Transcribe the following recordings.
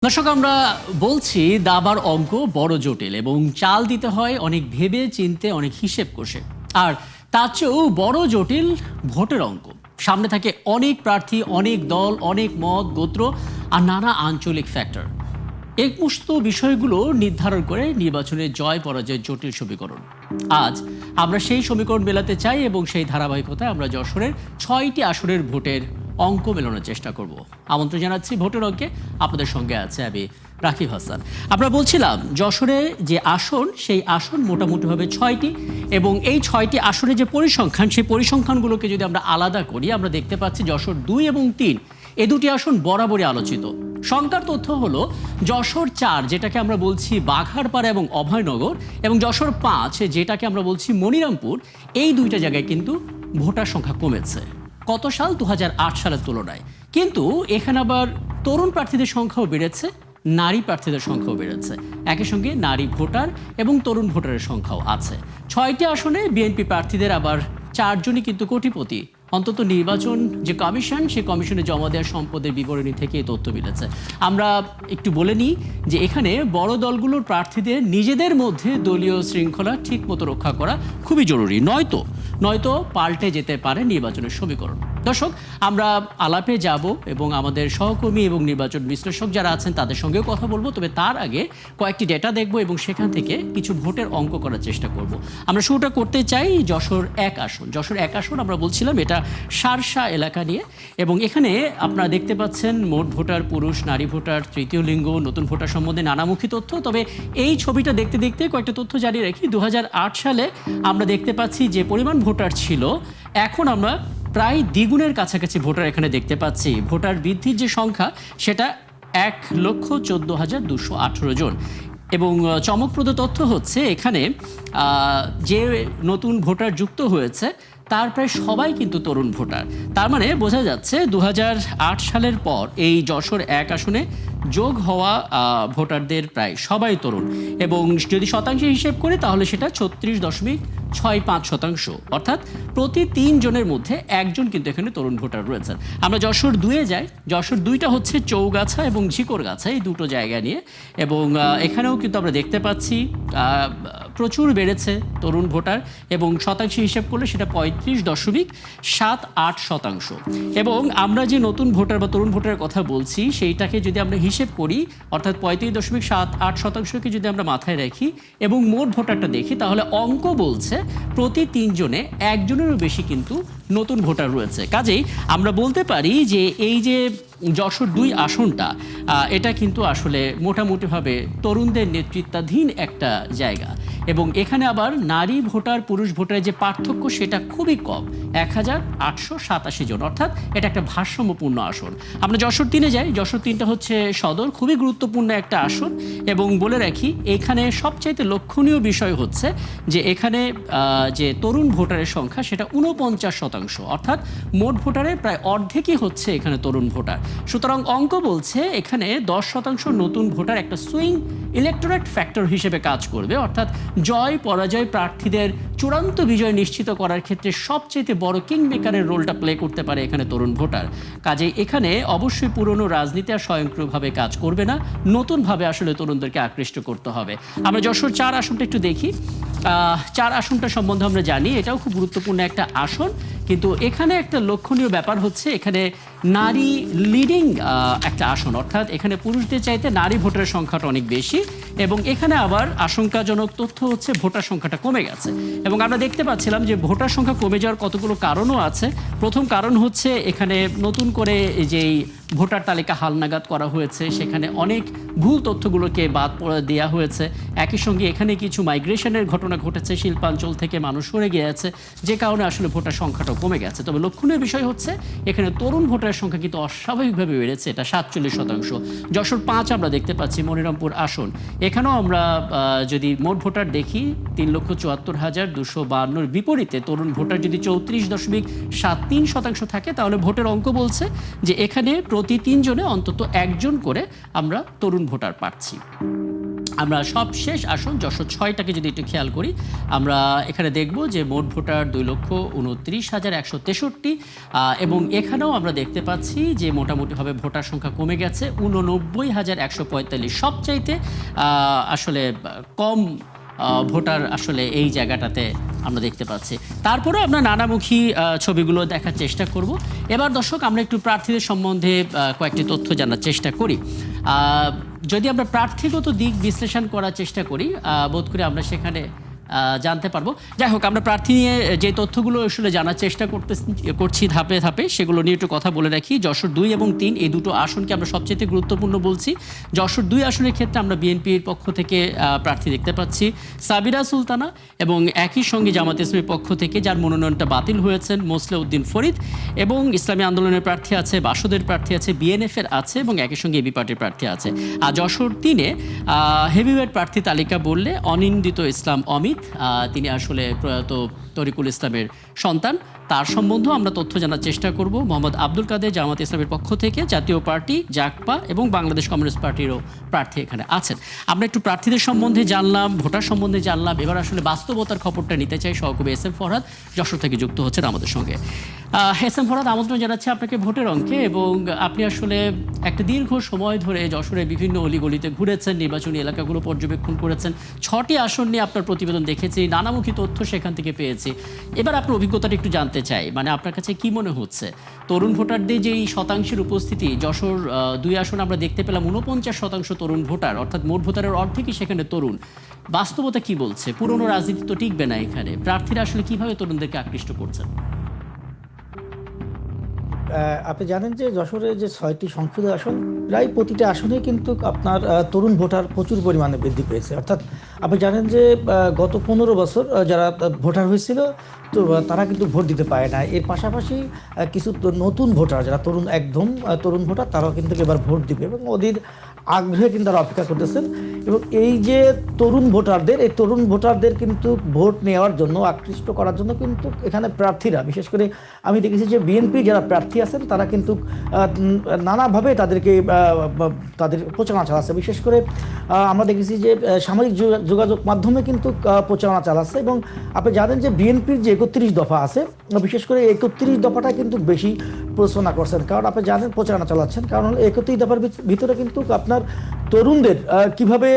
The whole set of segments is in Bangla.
দর্শক, আমরা বলছি দাবার অঙ্ক বড় জটিল এবং চাল দিতে হয় অনেক ভেবে চিনতে, অনেক হিসেব কষে। আর তার চেয়েও বড় জটিল ভোটের অঙ্ক। সামনে থাকে অনেক প্রার্থী, অনেক দল, অনেক মত, গোত্র আর নানা আঞ্চলিক ফ্যাক্টর। এই সমস্ত বিষয়গুলো নির্ধারণ করে নির্বাচনের জয় পরাজয়ের জটিল সমীকরণ। আজ আমরা সেই সমীকরণ মেলাতে চাই এবং সেই ধারাবাহিকতায় আমরা যশোরের ৬টি আসনের ভোটের অঙ্ক মেলানোর চেষ্টা করব। আমন্ত্রণ জানাচ্ছি ভোটের অঙ্কে। আপনাদের সঙ্গে আছে আমি রাকিব হাসান। আমরা বলছিলাম যশোরে যে আসন, সেই আসন মোটামুটিভাবে ৬টি এবং এই ৬টি আসনের যে পরিসংখ্যান, সেই পরিসংখ্যানগুলোকে যদি আমরা আলাদা করি, আমরা দেখতে পাচ্ছি যশোর ২ এবং ৩ এই দুটি আসন বরাবরই আলোচিত। সংখ্যার তথ্য হলো যশোর ৪, যেটাকে আমরা বলছি বাঘারপাড়া এবং অভয়নগর, এবং যশোর ৫, যেটাকে আমরা বলছি মনিরামপুর, এই দুইটা জায়গায় কিন্তু ভোটার সংখ্যা কমেছে। কত সাল? ২০০৮ সালের তুলনায়। কিন্তু এখানে আবার তরুণ প্রার্থীদের সংখ্যাও বেড়েছে, নারী প্রার্থীদের সংখ্যাও বেড়েছে। একই সঙ্গে নারী ভোটার এবং তরুণ ভোটারের সংখ্যাও আছে। ৬টি আসনে বিএনপি প্রার্থীদের আবার ৪ জনই কিন্তু কোটিপতি। অন্তত নির্বাচন যে কমিশন, সেই কমিশনে জমা দেওয়া সম্পদের বিবরণী থেকে এই তথ্য মিলেছে। আমরা একটু বলে নিই যে এখানে বড় দলগুলোর প্রার্থীদের নিজেদের মধ্যে দলীয় শৃঙ্খলা ঠিক মতো রক্ষা করা খুবই জরুরি, নয়তো পাল্টে যেতে পারে নির্বাচনের সমীকরণ। দর্শক, আমরা আলাপে যাব এবং আমাদের সহকর্মী এবং নির্বাচন বিশ্লেষক যারা আছেন তাদের সঙ্গেও কথা বলবো। তবে তার আগে কয়েকটি ডেটা দেখব এবং সেখান থেকে কিছু ভোটের অঙ্ক করার চেষ্টা করব। আমরা শুরুটা করতে চাই যশোর ১ আসন। যশোর ১ আসন আমরা বলছিলাম এটা সারসা এলাকা নিয়ে, এবং এখানে আপনারা দেখতে পাচ্ছেন মোট ভোটার পুরুষ, নারী ভোটার, তৃতীয় লিঙ্গ, নতুন ভোটার সম্বন্ধে নানামুখী তথ্য। তবে এই ছবিটা দেখতে দেখতে কয়েকটা তথ্য জানিয়ে রাখি। ২০০৮ সালে আমরা দেখতে পাচ্ছি যে পরিমাণ ভোটার ছিল, এখন আমরা প্রায় দ্বিগুণের কাছাকাছি ভোটার এখানে দেখতে পাচ্ছি। ভোটার বৃদ্ধির যে সংখ্যা, সেটা ১,১৪,২১৮ জন। এবং চমকপ্রদ তথ্য হচ্ছে এখানে যে নতুন ভোটার যুক্ত হয়েছে তার প্রায় সবাই কিন্তু তরুণ ভোটার। তার মানে বোঝা যাচ্ছে ২০০৮ সালের পর এই যশোর ১ আসনে যোগ হওয়া ভোটারদের প্রায় সবাই তরুণ, এবং যদি শতাংশে হিসেব করি তাহলে সেটা ৩৬.৬৫%। অর্থাৎ প্রতি ৩ জনের মধ্যে একজন কিন্তু এখানে তরুণ ভোটার রয়েছেন। আমরা যশোর ২-এ যাই। যশোর ২টা হচ্ছে চৌগাছা এবং ঝিকরগাছা, এই দুটো জায়গা নিয়ে, এবং এখানেও কিন্তু আমরা দেখতে পাচ্ছি প্রচুর বেড়েছে তরুণ ভোটার, এবং শতাংশে হিসেব করলে সেটা ৩৫.৭৮%। এবং আমরা যে নতুন ভোটার বা তরুণ ভোটারের কথা বলছি, সেইটাকে যদি আমরা হিসেব করি, অর্থাৎ ৩৫.৭৮%কে যদি আমরা মাথায় রাখি এবং মোট ভোটারটা দেখি, তাহলে অঙ্ক বলছে প্রতি ৩ জনে একজনেরও বেশি কিন্তু নতুন ভোটার রয়েছে। কাজেই আমরা বলতে পারি যে এই যে যশোর ২ আসনটা, এটা কিন্তু আসলে মোটামুটিভাবে তরুণদের নেতৃত্বাধীন একটা জায়গা, এবং এখানে আবার নারী ভোটার পুরুষ ভোটারের যে পার্থক্য, সেটা খুবই কম, ১,৮৮৭ জন। অর্থাৎ এটা একটা ভারসাম্যপূর্ণ আসন। আমরা যশোর ৩-এ যাই। যশোর ৩টা হচ্ছে সদর, খুবই গুরুত্বপূর্ণ একটা আসন, এবং বলে রাখি এখানে সবচাইতে লক্ষণীয় বিষয় হচ্ছে যে এখানে যে তরুণ ভোটারের সংখ্যা, সেটা ৪৯%। অর্থাৎ মোট ভোটারের প্রায় অর্ধেকই হচ্ছে এখানে তরুণ ভোটার। সুতরাং অঙ্ক বলছে এখানে 10% নতুন ভোটার একটা সুইং ইলেকটোরেট ফ্যাক্টর হিসেবে কাজ করবে। অর্থাৎ জয় পরাজয় প্রার্থীদের চূড়ান্ত বিজয় নিশ্চিত করার ক্ষেত্রে সবচেয়ে বড় কিং মেকারের রোলটা প্লে করতে পারে এখানে তরুণ ভোটার। কাজেই এখানে অবশ্যই পুরনো রাজনীতি আর স্বয়ংক্রিয়ভাবে কাজ করবে না, নতুনভাবে আসলে তরুণদেরকে আকৃষ্ট করতে হবে। আমরা যশোর ৪ আসনটা একটু দেখি। ৪ আসনটা সম্বন্ধে আমরা জানি এটাও খুব গুরুত্বপূর্ণ একটা আসন, কিন্তু এখানে একটা লক্ষণীয় ব্যাপার হচ্ছে এখানে নারী লিডিং একটা আসন। অর্থাৎ এখানে পুরুষদের চাইতে নারী ভোটারের সংখ্যাটা অনেক বেশি, এবং এখানে আবার আশঙ্কাজনক তথ্য হচ্ছে ভোটার সংখ্যাটা কমে গেছে। এবং আমরা দেখতে পাচ্ছিলাম যে ভোটার সংখ্যা কমে যাওয়ার কতগুলো কারণও আছে। প্রথম কারণ হচ্ছে এখানে নতুন করে যেই ভোটার তালিকা হালনাগাদ করা হয়েছে, সেখানে অনেক ভুল তথ্যগুলোকে বাদ দেওয়া হয়েছে। একই সঙ্গে এখানে কিছু মাইগ্রেশনের ঘটনা ঘটেছে, শিল্পাঞ্চল থেকে মানুষ সরে গিয়েছে, যে কারণে আসলে ভোটার সংখ্যাটাও কমে গেছে। তবে লক্ষণীয় বিষয় হচ্ছে এখানে তরুণ ভোটারের সংখ্যা কিন্তু অস্বাভাবিকভাবে বেড়েছে, এটা 47%। যশোর ৫ আমরা দেখতে পাচ্ছি মনিরামপুর আসন, এখানেও আমরা যদি মোট ভোটার দেখি ৩,৭৪,২৫২-র বিপরীতে তরুণ ভোটার যদি ৩৪.৭৩% থাকে, তাহলে ভোটের অঙ্ক বলছে যে এখানে প্রতি 3 জনে অন্তত একজন করে আমরা তরুণ ভোটার পাচ্ছি। আমরা সবশেষ আসন যশোর 6টাকে যদি একটু খেয়াল করি, আমরা এখানে দেখব যে মোট ভোটার 2,29,163, এবং এখানেও আমরা দেখতে পাচ্ছি যে মোটামুটিভাবে ভোটার সংখ্যা কমে গেছে 89,145। সবচাইতে আসলে কম ভোটার আসলে এই জায়গাটাতে আমরা দেখতে পাচ্ছি। তারপরেও আমরা নানামুখী ছবিগুলো দেখার চেষ্টা করব। এবার দর্শক, আমরা একটু প্রার্থীদের সম্বন্ধে কয়েকটি তথ্য জানার চেষ্টা করি। যদি আমরা প্রার্থীগত দিক বিশ্লেষণ করার চেষ্টা করি, বোধ করি আমরা সেখানে জানতে পারবো। যাই হোক, আমরা প্রার্থী নিয়ে যে তথ্যগুলো আসলে জানার চেষ্টা করছি ধাপে ধাপে, সেগুলো নিয়ে একটু কথা বলে রাখি। যশোর 2 এবং 3 এই দুটো আসনকে আমরা সবচেয়ে গুরুত্বপূর্ণ বলছি। যশোর 2 আসনের ক্ষেত্রে আমরা বিএনপির পক্ষ থেকে প্রার্থী দেখতে পাচ্ছি সাবিরা সুলতানা, এবং একই সঙ্গে জামাত ইসলামীর পক্ষ থেকে যার মনোনয়নটা বাতিল হয়েছেন মোসলেউদ্দিন ফরিদ, এবং ইসলামী আন্দোলনের প্রার্থী আছে, বাসদের প্রার্থী আছে, বিএনএফের আছে, এবং একই সঙ্গে এবি পার্টির প্রার্থী আছে। আর যশোর 3-এ হেভিওয়েট প্রার্থী তালিকা বললে অনিন্দিত ইসলাম অমিত, তিনি আসলে প্রয়াত তরিকুল ইসলামের সন্তান, তার সম্বন্ধেও আমরা তথ্য জানার চেষ্টা করব। মোহাম্মদ আব্দুল কাদের জামাত ইসলামের পক্ষ থেকে, জাতীয় পার্টি, জাকপা এবং বাংলাদেশ কমিউনিস্ট পার্টিরও প্রার্থী এখানে আছেন। আমরা একটু প্রার্থীদের সম্বন্ধে জানলাম, ভোটার সম্বন্ধে জানলাম। এবার আসলে বাস্তবতার খবরটা নিতে চাই। সহকবি এস এম ফরহাদ যশোর থেকে যুক্ত হচ্ছেন আমাদের সঙ্গে। এস এম ফরহাদ, আমন্ত্রণ জানাচ্ছি আপনাকে ভোটের অঙ্কে। এবং আপনি আসলে একটা দীর্ঘ সময় ধরে যশোরের বিভিন্ন অলিগলিতে ঘুরেছেন, নির্বাচনী এলাকাগুলো পর্যবেক্ষণ করেছেন। 6টি আসন নিয়ে আপনার প্রতিবেদন দেখেছি, নানামুখী তথ্য সেখান থেকে পেয়েছি। এবার আপনার অভিজ্ঞতাটা একটু জানতে চাই, মানে আপনার কাছে কি মনে হচ্ছে তরুণ ভোটারদের যে এই শতাংশের উপস্থিতি, যশোর 2 আসন আমরা দেখতে পেলাম 49% তরুণ ভোটার, অর্থাৎ মোট ভোটারের অর্ধেকই সেখানে তরুণ। বাস্তবতা কি বলছে? পুরনো রাজনীতি তো টিকবে না এখানে। প্রার্থীরা আসলে কিভাবে তরুণদেরকে আকৃষ্ট করছেন? আপনি জানেন যে যশোরের যে 6টি সংসদীয় আসন, প্রায় প্রতিটা আসনে কিন্তু আপনার তরুণ ভোটার প্রচুর পরিমাণে বৃদ্ধি পেয়েছে। অর্থাৎ আপনি জানেন যে গত 15 বছর যারা ভোটার হয়েছিল, তো তারা কিন্তু ভোট দিতে পারে না। এর পাশাপাশি কিছু নতুন ভোটার, যারা তরুণ, একদম তরুণ ভোটার, তারাও কিন্তু এবার ভোট দিবে এবং ওদের আগ্রহে কিন্তু তারা অপেক্ষা করতেছেন। এবং এই যে তরুণ ভোটারদের, এই তরুণ ভোটারদের কিন্তু ভোট নেওয়ার জন্য, আকৃষ্ট করার জন্য কিন্তু এখানে প্রার্থীরা, বিশেষ করে আমি দেখেছি যে বিএনপি যারা প্রার্থী আছেন, তারা কিন্তু নানাভাবে তাদের প্রচারণা চালাচ্ছে। বিশেষ করে আমরা দেখেছি যে সামাজিক যোগাযোগ মাধ্যমে কিন্তু প্রচারণা চালাচ্ছে। এবং আপনি জানেন যে বিএনপির যে 31 দফা আছে, বিশেষ করে 31 দফাটা কিন্তু বেশি প্রচারণা করছেন, কারণ আপনি জানেন প্রচারণা চালাচ্ছেন, কারণ 31 দফার ভিতরে কিন্তু আপনার তরুণদের কিভাবে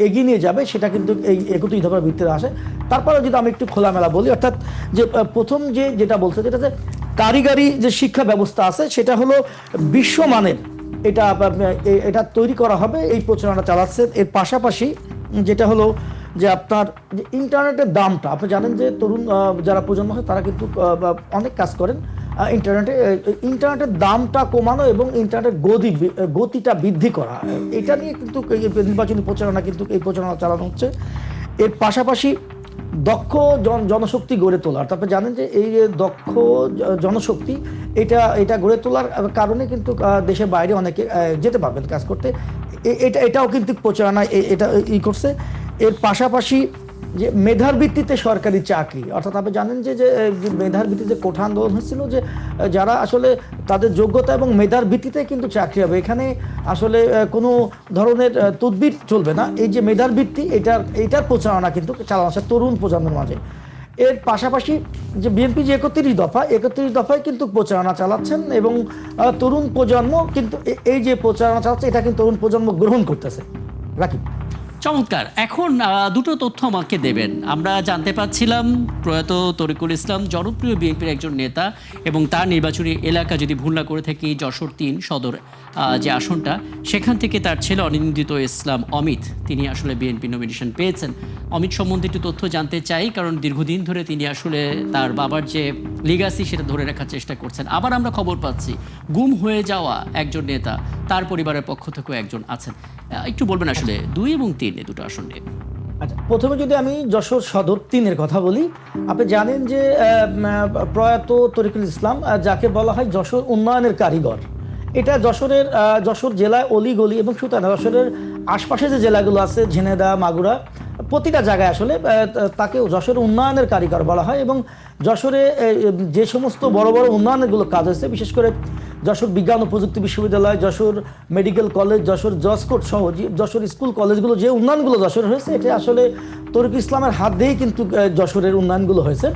এগিয়ে নিয়ে যাবে সেটা কিন্তু এই 31 দফার ভিতরে আসে। তারপরে যদি আমি একটু খোলামেলা বলি, অর্থাৎ যে প্রথম যেটা বলছে, যেটা যে কারিগরি যে শিক্ষা ব্যবস্থা আছে, সেটা হলো বিশ্বমানের, এটা তৈরি করা হবে, এই প্রচারণা চালাচ্ছে। এর পাশাপাশি যেটা হলো যে আপনার যে ইন্টারনেটের দামটা, আপনি জানেন যে তরুণ যারা প্রজন্ম আছে, তারা কিন্তু অনেক কাজ করেন ইন্টারনেটের দামটা কমানো এবং ইন্টারনেটের গতিটা বৃদ্ধি করা, এটা নিয়ে কিন্তু নির্বাচনী প্রচারণা, কিন্তু এই প্রচারণা চালানো হচ্ছে। এর পাশাপাশি দক্ষ জনশক্তি গড়ে তোলা, তারপরে জানেন যে এই দক্ষ জনশক্তি, এটা গড়ে তোলার কারণে কিন্তু দেশের বাইরে অনেকে যেতে পারবেন কাজ করতে। এটাও কিন্তু প্রচারণা এটা করছে। এর পাশাপাশি যে মেধার ভিত্তিতে সরকারি চাকরি, অর্থাৎ আপনি জানেন যে মেধার ভিত্তিতে কোঠা আন্দোলন হচ্ছিল, যে যারা আসলে তাদের যোগ্যতা এবং মেধার ভিত্তিতে কিন্তু চাকরি হবে, এখানে আসলে কোনো ধরনের তদবির চলবে না। এই যে মেধার ভিত্তি, এটার প্রচারণা কিন্তু চালানো হচ্ছে তরুণ প্রজন্মের মাঝে। এর পাশাপাশি যে বিএনপি যে 31 দফায় কিন্তু প্রচারণা চালাচ্ছেন, এবং তরুণ প্রজন্ম কিন্তু এই যে প্রচারণা চালাচ্ছে, এটা কিন্তু তরুণ প্রজন্ম গ্রহণ করতেছে। রাকিব, চমৎকার। এখন দুটো তথ্য আমাকে দেবেন। আমরা জানতে পাচ্ছিলাম প্রয়াত তরিকুল ইসলাম জনপ্রিয় বিএনপির একজন নেতা, এবং তার নির্বাচনী এলাকা, যদি ভুল না করে থাকি, যশোর 3 সদর যে আসনটা, সেখান থেকে তার ছেলে অনিন্দিত ইসলাম অমিত, তিনি আসলে বিএনপি নমিনেশন পেয়েছেন। অমিত সম্বন্ধে একটু তথ্য জানতে চাই, কারণ দীর্ঘদিন ধরে তিনি আসলে তার বাবার যে লিগাসি, সেটা ধরে রাখার চেষ্টা করছেন। আবার আমরা খবর পাচ্ছি গুম হয়ে যাওয়া একজন নেতা, তার পরিবারের পক্ষ থেকেও একজন আছেন। একটু বলবেন আসলে 2 এবং 3 এই দুটো আসন নিয়ে। আচ্ছা, প্রথমে যদি আমি যশোর সদর 3-এর কথা বলি, আপনি জানেন যে প্রয়াত তরিকুল ইসলাম, যাকে বলা হয় যশোর উন্নয়নের কারিগর, এটা যশোর জেলায় অলিগলি এবং সুতানা, যশোরের আশপাশে যে জেলাগুলো আছে, ঝিনেদা, মাগুরা, প্রতিটা জায়গায় আসলে তাকে যশোরের উন্নয়নের কারিগর বলা হয়। এবং যশোরে যে সমস্ত বড় বড় উন্নয়নগুলো কাজ হয়েছে, বিশেষ করে যশোর বিজ্ঞান ও প্রযুক্তি বিশ্ববিদ্যালয়, যশোর মেডিকেল কলেজ, যশোর জসকোট সহ যশোর স্কুল কলেজগুলো, যে উন্নয়নগুলো যশোরে হয়েছে, এটা আসলে তরিক ইসলামের হাত দিয়েই কিন্তু যশোরের উন্নয়নগুলো হয়েছে।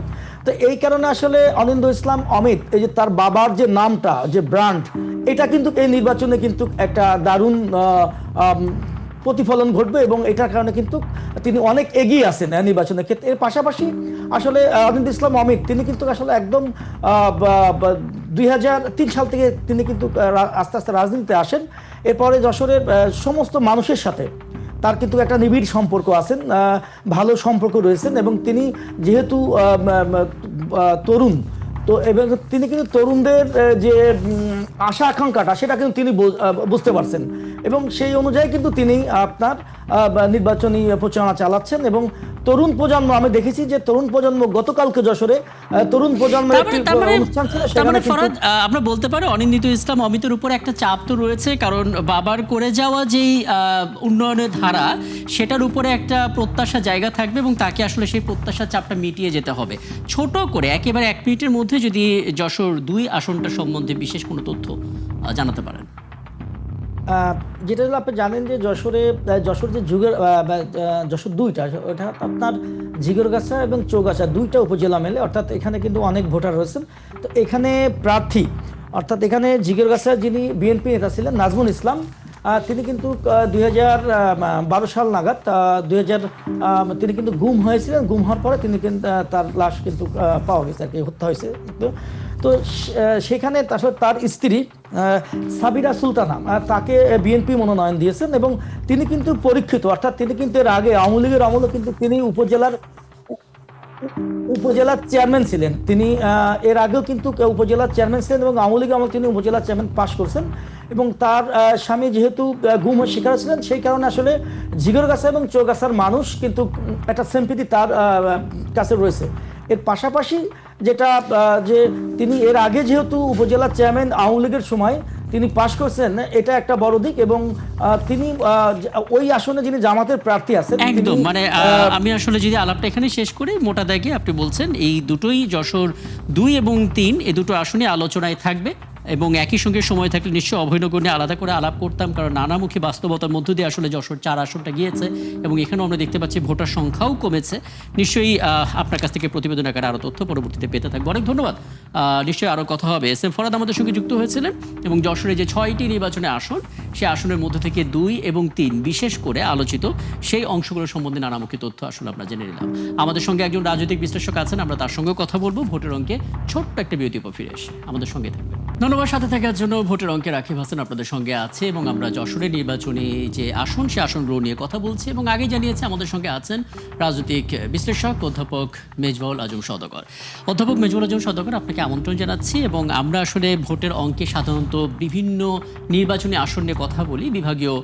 তো এই কারণে আসলে অনিন্দ্য ইসলাম অমিত, এই যে তার বাবার যে নামটা, যে ব্র্যান্ড, এটা কিন্তু এই নির্বাচনে কিন্তু একটা দারুণ প্রতিফলন ঘটবে এবং এটার কারণে কিন্তু তিনি অনেক এগিয়ে আছেন নির্বাচনের ক্ষেত্রে। এর পাশাপাশি আসলে অনিন্দ্য ইসলাম অমিত তিনি কিন্তু আসলে একদম 2003 সাল থেকে তিনি কিন্তু আস্তে আস্তে রাজনীতিতে আসেন। এরপরে যশোরের সমস্ত মানুষের সাথে তার কিন্তু একটা নিবিড় সম্পর্ক আছেন, ভালো সম্পর্ক রয়েছেন। এবং তিনি যেহেতু তরুণ, তো এবং তিনি কিন্তু তরুণদের যে আশা আকাঙ্ক্ষাটা, সেটা কিন্তু তিনি বুঝতে পারছেন এবং সেই অনুযায়ী কিন্তু তিনি আপনার নির্বাচনী প্রচারণা চালাচ্ছেন। এবং তরুণ প্রজন্ম, আমি দেখেছি যে তরুণ প্রজন্ম গতকালকে যশোরে তরুণ প্রজন্মের একটি অনুষ্ঠান ছিল, সেখানে ফরহাদ, আমরা বলতে পারি অনিন্দিত ইসলাম অমিতের উপর একটা চাপ তো রয়েছে, কারণ বাবার করে যাওয়া যেই উন্নয়নের ধারা, সেটার উপরে একটা প্রত্যাশা জায়গা থাকবে এবং তাকে আসলে সেই প্রত্যাশার চাপটা মিটিয়ে যেতে হবে। ছোট করে একেবারে 1 মিনিটের মধ্যে যদি যশোর 2 আসনটা সম্বন্ধে বিশেষ কোনো তথ্য জানাতে পারেন। যেটা হলো, আপনি জানেন যে যশোর যে যশোর 2টা, ওটা আপনার জিগরগাছা এবং চৌগাছা 2টা উপজেলা মেলে, অর্থাৎ এখানে কিন্তু অনেক ভোটার রয়েছেন। তো এখানে প্রার্থী, অর্থাৎ এখানে জিগরগাছা যিনি বিএনপি নেতা ছিলেন নাজমুল ইসলাম, তিনি কিন্তু 2012 সাল নাগাদ তিনি কিন্তু গুম হয়েছিলেন। গুম হওয়ার পরে তিনি কিন্তু তার লাশ কিন্তু পাওয়া গেছে, আর কি হত্যা হয়েছে। তো সেখানে আসলে তার স্ত্রী সাবিরা সুলতানা, তাকে বিএনপি মনোনয়ন দিয়েছেন এবং তিনি কিন্তু পরীক্ষিত, অর্থাৎ তিনি কিন্তু এর আগে আওয়ামী লীগের আমলে কিন্তু তিনি উপজেলার চেয়ারম্যান ছিলেন। তিনি এর আগেও কিন্তু উপজেলার চেয়ারম্যান ছিলেন এবং আওয়ামী লীগ আমলে তিনি উপজেলার চেয়ারম্যান পাশ করছেন। এবং তার স্বামী যেহেতু গুম হয়ে শিকার ছিলেন, সেই কারণে আসলে জিগরগাছা এবং চৌগাছার মানুষ কিন্তু একটা সিম্পিতি তার কাছে রয়েছে। এর পাশাপাশি যেটা যে তিনি এর আগে যেহেতু উপজেলার চেয়ারম্যান আওয়ামী লীগের সময় তিনি পাশ করছেন, এটা একটা বড় দিক। এবং তিনি ওই আসনে যিনি জামাতের প্রার্থী আছেন একদম, মানে আমি আসলে যদি আলাপটা এখানে শেষ করি, মোটা দাগে আপনি বলছেন এই দুটোই যশোর 2 এবং 3 এই দুটো আসনে আলোচনায় থাকবে এবং একই সঙ্গে সময় থাকলে নিশ্চয়ই অভয়নগর নিয়ে আলাদা করে আলাপ করতাম, কারণ নানামুখী বাস্তবতার মধ্য দিয়ে আসলে যশোর 4 আসনটা গিয়েছে এবং এখানেও আমরা দেখতে পাচ্ছি ভোটার সংখ্যাও কমেছে। নিশ্চয়ই আপনার কাছ থেকে প্রতিবেদন আকারে আরও তথ্য পরবর্তীতে পেতে থাকবো। অনেক ধন্যবাদ। নিশ্চয়ই আরও কথা হবে। এস এম ফরহাদ আমাদের সঙ্গে যুক্ত হয়েছিলেন এবং যশোরে যে 6টি নির্বাচনে আসন, সেই আসনের মধ্যে থেকে 2 এবং 3 বিশেষ করে আলোচিত সেই অংশগুলো সম্বন্ধে নানামুখী তথ্য আসলে আমরা জেনে নিলাম। আমাদের সঙ্গে একজন রাজনৈতিক বিশ্লেষক আছেন, আমরা তার সঙ্গেও কথা বলবো ভোটের অঙ্কে ছোট্ট একটা বিরতির পর ফিরে এসে। আমাদের সঙ্গে থাকবেন। ধন্যবাদ সাথে থাকার জন্য। ভোটের অঙ্কে রাকিব হাসান আপনাদের সঙ্গে আছে এবং আমরা যশোরের নির্বাচনী যে আসন, সে আসনগুলো নিয়ে কথা বলছি এবং আগে জানিয়েছে আমাদের সঙ্গে আছেন রাজনৈতিক বিশ্লেষক অধ্যাপক মেজবাউল আজম সওদাগর। অধ্যাপক মেজবাউল আজম সওদাগর, আপনাকে আমন্ত্রণ জানাচ্ছি। এবং আমরা আসলে ভোটের অঙ্কে সাধারণত বিভিন্ন নির্বাচনী আসন নিয়ে কথা বলি বিভাগীয়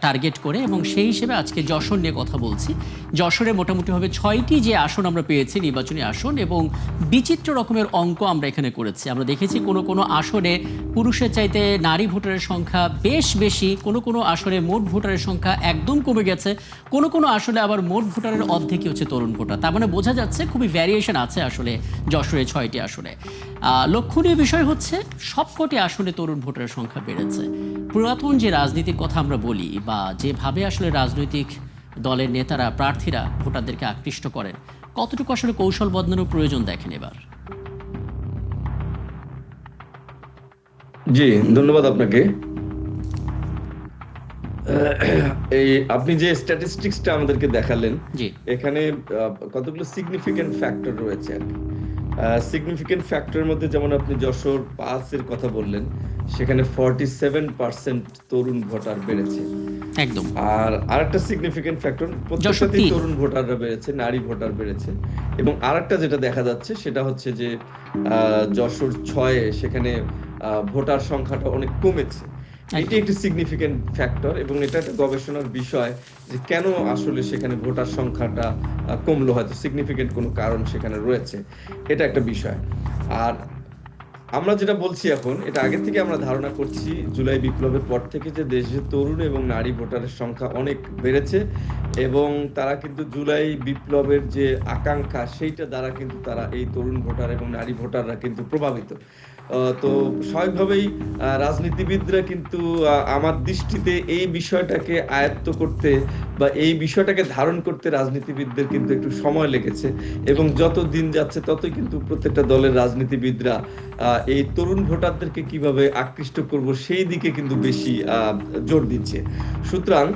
টার্গেট করে, এবং সেই হিসেবে আজকে যশোর নিয়ে কথা বলছি। যশোরে মোটামুটিভাবে 6টি যে আসন আমরা পেয়েছি নির্বাচনী আসন, এবং বিচিত্র রকমের অঙ্ক আমরা এখানে করেছি। আমরা দেখেছি কোনো আসনে পুরুষের চাইতে নারী ভোটারের সংখ্যা বেশ বেশি, কোনো আসনে মোট ভোটারের সংখ্যা একদম কমে গেছে, কোনো আসলে আবার মোট ভোটারের অর্ধেকই হচ্ছে তরুণ ভোটার। তার মানে বোঝা যাচ্ছে খুবই ভ্যারিয়েশন আছে আসলে যশোরের 6টি আসনে। লক্ষণীয় বিষয় হচ্ছে সবকটি আসনে তরুণ ভোটারের সংখ্যা বেড়েছে। পুরাতন যে রাজনীতির কথা আমরা বলি, বা যেভাবে আসলে রাজনৈতিক দলের নেতারা, প্রার্থীরা ভোটারদেরকে আকৃষ্ট করেন, কতটুকু আসলে কৌশল বদলানোর প্রয়োজন দেখেন এবার? জি, ধন্যবাদ আপনাকে। এই আপনি যে স্ট্যাটিস্টিক্সটা আমাদেরকে দেখালেন, এখানে কতগুলো সিগনিফিকেন্ট ফ্যাক্টর রয়েছে আর কি। সিগনিফিকেন্ট ফ্যাক্টরের মধ্যে যেমন আপনি যশোর 5-এর কথা বললেন, সেখানে 47% তরুণ ভোটার বেড়েছে একদম। আর আরেকটা সিগনিফিকেন্ট ফ্যাক্টর, প্রত্যেকটাতেই তরুণ ভোটাররা বেড়েছে, নারী ভোটার বেড়েছে। এবং আরেকটা যেটা দেখা যাচ্ছে সেটা হচ্ছে যে যশোর 6-এ সেখানে ভোটার সংখ্যাটা অনেক কমেছে। এটি একটি সিগনিফিকেন্ট ফ্যাক্টর এবং এটা একটা গবেষণার বিষয় যে কেন আসলে সেখানে ভোটার সংখ্যাটা কমলো, হয়তো সিগনিফিকেন্ট কোনো কারণ সেখানে রয়েছে, এটা একটা বিষয়। আর আমরা যেটা বলছি এখন, এটা আগে থেকে আমরা ধারণা করছি জুলাই বিপ্লবের পর থেকে, যে দেশে তরুণ এবং নারী ভোটারের সংখ্যা অনেক বেড়েছে এবং তারা কিন্তু জুলাই বিপ্লবের যে আকাঙ্ক্ষা সেইটা দ্বারা কিন্তু তারা এই তরুণ ভোটার এবং নারী ভোটাররা কিন্তু প্রভাবিত। তো স্বাভাবিকভাবেই রাজনীতিবিদরা কিন্তু আমার দৃষ্টিতে এই বিষয়টাকে আয়ত্ত করতে বা এই বিষয়টাকে ধারণ করতে রাজনীতিবিদদের কিন্তু একটু সময় লেগেছে এবং যত দিন যাচ্ছে ততই কিন্তু প্রত্যেকটা দলের রাজনীতিবিদরা এই তরুণ ভোটারদেরকে কিভাবে আকৃষ্ট করব সেই দিকে কিন্তু বেশি জোর দিচ্ছে। সুতরাং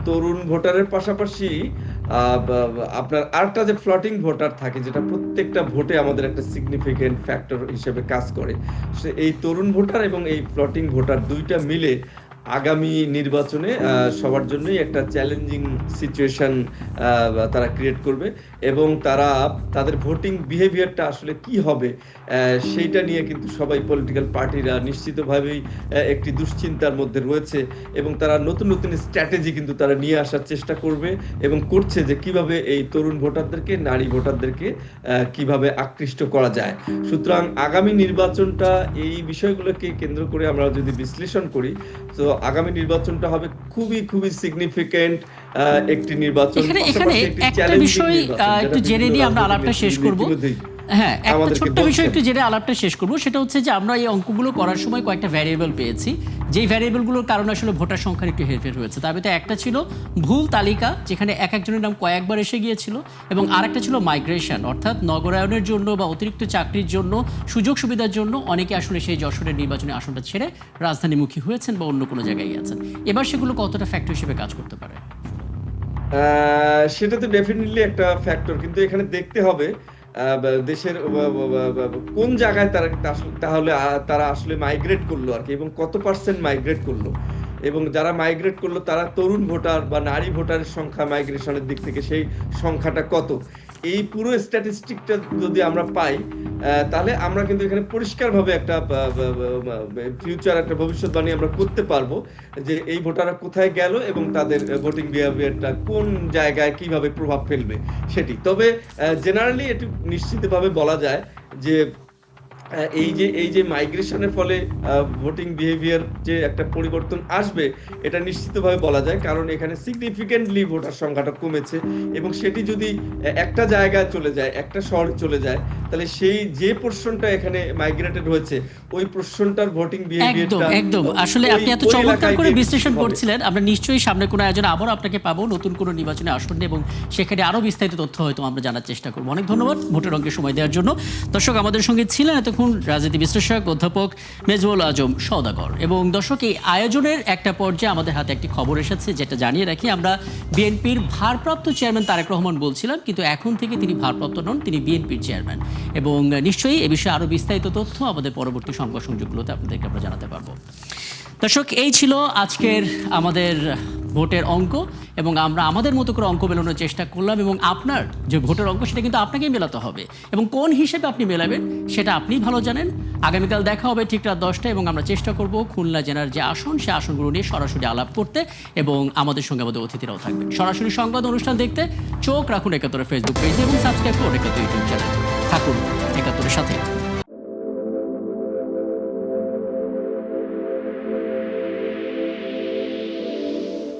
তরুণ ভোটারের পাশাপাশি আপনার আরেকটা যে ফ্লোটিং ভোটার থাকে, যেটা প্রত্যেকটা ভোটে আমাদের একটা সিগনিফিকেন্ট ফ্যাক্টর হিসেবে কাজ করে, সে এই তরুণ ভোটার এবং এই ফ্লোটিং ভোটার দুইটা মিলে আগামী নির্বাচনে সবার জন্যই একটা চ্যালেঞ্জিং সিচুয়েশন তারা ক্রিয়েট করবে এবং তারা তাদের ভোটিং বিহেভিয়ারটা আসলে কি হবে সেইটা নিয়ে কিন্তু সবাই পলিটিক্যাল পার্টিরা নিশ্চিতভাবেই একটি দুশ্চিন্তার মধ্যে রয়েছে এবং তারা নতুন নতুন স্ট্র্যাটেজি কিন্তু তারা নিয়ে আসার চেষ্টা করবে এবং করছে, যে কিভাবে এই তরুণ ভোটারদেরকে, নারী ভোটারদেরকে কিভাবে আকৃষ্ট করা যায়। সুতরাং আগামী নির্বাচনটা এই বিষয়গুলোকে কেন্দ্র করে আমরা যদি বিশ্লেষণ করি, তো আগামী নির্বাচনটা হবে খুবই খুবই সিগনিফিকেন্ট একটি নির্বাচন। এখানে একটা বিষয় একটু জেনে নিয়ে আমরা আলাপটা শেষ করব। হ্যাঁ, একটা ছোট্ট বিষয় একটু জেনে আলাপটা শেষ করব। সেটা হচ্ছে যে আমরা এই অঙ্কগুলো করার সময় কয়েকটা ভ্যারিয়েবল পেয়েছি, যেই ভ্যারিয়েবলগুলোর কারণে আসলে ভোটার সংখ্যার একটু হেরফের হয়েছে। তার ভিতরে একটা ছিল ভুল তালিকা, যেখানে এক একজনের নাম কয়েকবার এসে গিয়েছিল, এবং আরেকটা ছিল মাইগ্রেশন, অর্থাৎ নগরায়নের জন্য বা অতিরিক্ত চাকরির জন্য, সুযোগ সুবিধার জন্য অনেকে আসলে সেই যশোরের নির্বাচনী আসনটা ছেড়ে রাজধানীমুখী হয়েছেন বা অন্য কোনো জায়গায় গেছেন। এবার সেগুলো কতটা ফ্যাক্টর হিসেবে কাজ করতে পারে? সেটা তো ডেফিনেটলি একটা ফ্যাক্টর, কিন্তু এখানে দেখতে হবে দেশের কোন জায়গায় তাহলে তারা আসলে মাইগ্রেট করলো আর কি, এবং কত পার্সেন্ট মাইগ্রেট করলো, এবং যারা মাইগ্রেট করলো তারা তরুণ ভোটার বা নারী ভোটারের সংখ্যা মাইগ্রেশনের দিক থেকে সেই সংখ্যাটা কত, এই পুরো স্ট্যাটিস্টিকটা যদি আমরা পাই তাহলে আমরা কিন্তু এখানে পরিষ্কারভাবে একটা ফিউচার, একটা ভবিষ্যৎবাণী আমরা করতে পারবো যে এই ভোটাররা কোথায় গেল এবং তাদের ভোটিং বিহেভিয়ারটা কোন জায়গায় কিভাবে প্রভাব ফেলবে সেটি। তবে জেনারেলি এটি নিশ্চিতভাবে বলা যায় যে এই যে মাইগ্রেশনের ফলে ভোটিং বিহেভিয়ার যে একটা পরিবর্তন আসবে, এটা নিশ্চিতভাবে বলা যায়, কারণ এখানে সিগনিফিকেন্টলি ভোটার সংখ্যাটা কমেছে এবং সেটি যদি একটা জায়গায় চলে যায়, একটা শহরে চলে যায়, তাহলে সেই যে পোরশনটা এখানে মাইগ্রেটেড হয়েছে ওই পোরশনটার ভোটিং বিহেভিয়ারটা একদম আসলে আপনি এত চমৎকার করে বিশ্লেষণ করছিলেন। আমরা নিশ্চয়ই সামনে কোনো আয়োজনে আবার আপনাকে পাবো নতুন কোনো নির্বাচনী আসন, এবং সেখানে আরো বিস্তারিত তথ্য হয়তো আমরা জানার চেষ্টা করবো। অনেক ধন্যবাদ ভোটের অঙ্কে সময় দেওয়ার জন্য। দর্শক, আমাদের সঙ্গে ছিলেন এতক্ষণ রাজনীতি বিশ্লেষক অধ্যাপক মেজবুল আজম সওদাগর। এবং দর্শক, এই আয়োজনের একটা পর্যায়ে আমাদের হাতে একটি খবর এসেছে, যেটা জানিয়ে রাখি। আমরা বিএনপির ভারপ্রাপ্ত চেয়ারম্যান তারেক রহমান বলছিলাম, কিন্তু এখন থেকে তিনি ভারপ্রাপ্ত নন, তিনি বিএনপির চেয়ারম্যান। এবং নিশ্চয়ই এ বিষয়ে আরো বিস্তারিত তথ্য আমাদের পরবর্তী সংবাদ সংযোগগুলোতে আপনাদেরকে আমরা জানাতে পারবো। দর্শক, এই ছিল আজকের আমাদের ভোটের অঙ্ক, এবং আমরা আমাদের মতো করে অঙ্ক মেলানোর চেষ্টা করলাম, এবং আপনার যে ভোটের অঙ্ক সেটা কিন্তু আপনাকেই মেলাতে হবে, এবং কোন হিসেবে আপনি মেলাবেন সেটা আপনিই ভালো জানেন। আগামীকাল দেখা হবে ঠিক রাত 10টায়, এবং আমরা চেষ্টা করব খুলনা জেলার যে আসন, সে আসনগুলো নিয়ে সরাসরি আলাপ করতে, এবং আমাদের সঙ্গে আমাদের অতিথিরাও থাকবেন। সরাসরি সংবাদ অনুষ্ঠান দেখতে চোখ রাখুন ৭১ ফেসবুক পেজে এবং সাবস্ক্রাইব করুন ৭১ ইউটিউব চ্যানেল। থাকুন ৭১-এর সাথে।